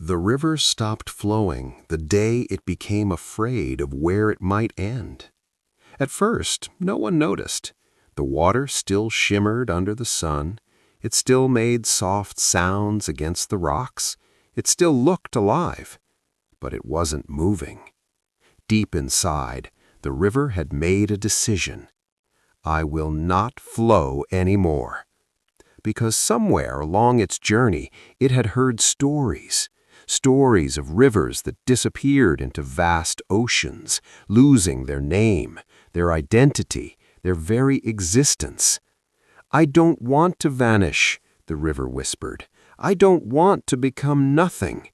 The river stopped flowing the day it became afraid of where it might end. At first, no one noticed. The water still shimmered under the sun. It still made soft sounds against the rocks. It still looked alive. But it wasn't moving. Deep inside, the river had made a decision. I will not flow anymore. Because somewhere along its journey, it had heard stories of rivers that disappeared into vast oceans, losing their name, their identity, their very existence. "I don't want to vanish," the river whispered. "I don't want to become nothing."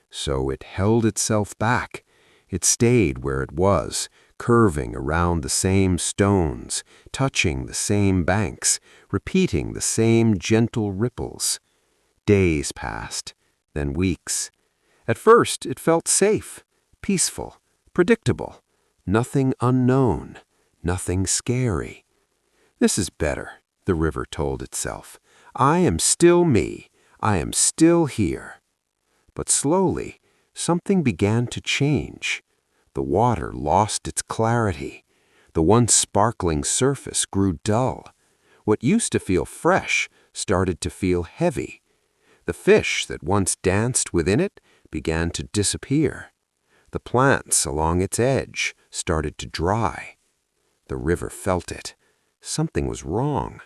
So it held itself back. It stayed where it was, curving around the same stones, touching the same banks, repeating the same gentle ripples. Days passed, then weeks. At first, it felt safe, peaceful, predictable. Nothing unknown, nothing scary. "This is better," the river told itself. "I am still me. I am still here." But slowly, something began to change. The water lost its clarity. The once sparkling surface grew dull. What used to feel fresh started to feel heavy. The fish that once danced within it began to disappear. The plants along its edge started to dry. The river felt it. Something was wrong.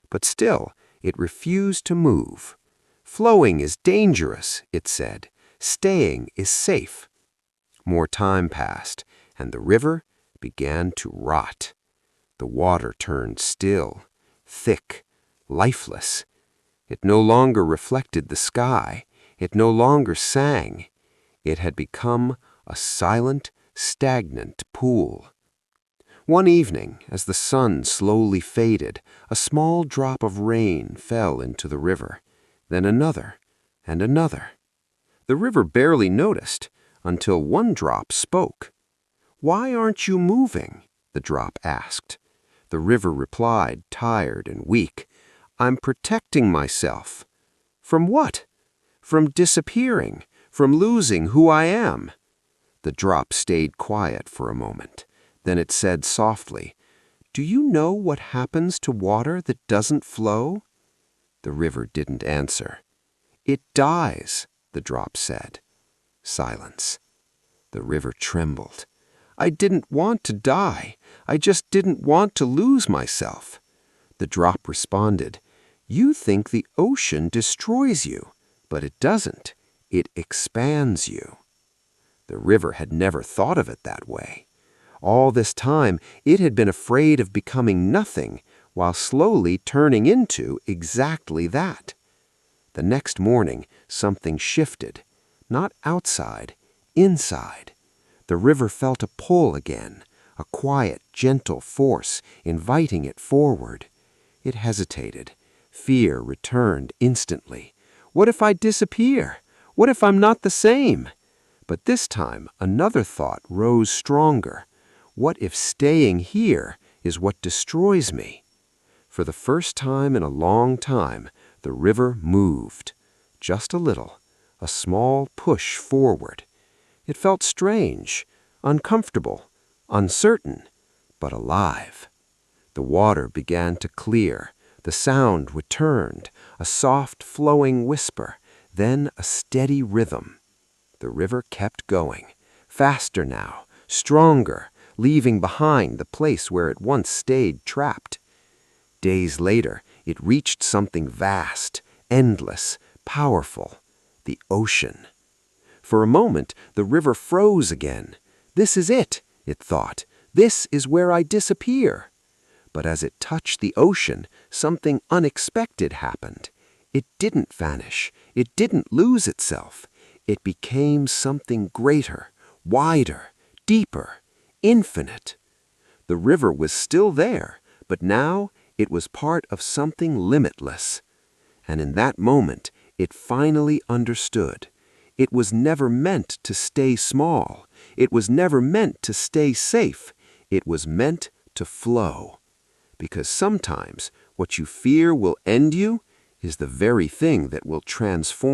But still, it refused to move. "Flowing is dangerous," it said. "Staying is safe." More time passed, and the river began to rot. The water turned still, thick, lifeless. It no longer reflected the sky. It no longer sang. It had become a silent, stagnant pool. One evening, as the sun slowly faded, a small drop of rain fell into the river, then another and another. The river barely noticed until one drop spoke. "Why aren't you moving?" the drop asked. The river replied, tired and weak, "I'm protecting myself." "From what?" "From disappearing, from losing who I am." The drop stayed quiet for a moment. Then it said softly, "Do you know what happens to water that doesn't flow?" The river didn't answer. "It dies," the drop said. Silence. The river trembled. "I didn't want to die. I just didn't want to lose myself." The drop responded, "You think the ocean destroys you, but it doesn't. It expands you." The river had never thought of it that way. All this time, it had been afraid of becoming nothing, while slowly turning into exactly that. The next morning, something shifted. Not outside, inside. The river felt a pull again, a quiet, gentle force inviting it forward. It hesitated. Fear returned instantly. "What if I disappear? What if I'm not the same?" But this time, another thought rose stronger. What if staying here is what destroys me? For the first time in a long time, the river moved. Just a little, a small push forward. It felt strange, uncomfortable, uncertain, but alive. The water began to clear. The sound returned, a soft flowing whisper, then a steady rhythm. The river kept going, faster now, stronger, leaving behind the place where it once stayed trapped. Days later, it reached something vast, endless, powerful, the ocean. For a moment, the river froze again. "This is it," it thought. "This is where I disappear." But as it touched the ocean, something unexpected happened. It didn't vanish. It didn't lose itself. It became something greater, wider, deeper, infinite. The river was still there, but now it was part of something limitless. And in that moment, it finally understood. It was never meant to stay small. It was never meant to stay safe. It was meant to flow. Because sometimes what you fear will end you is the very thing that will transform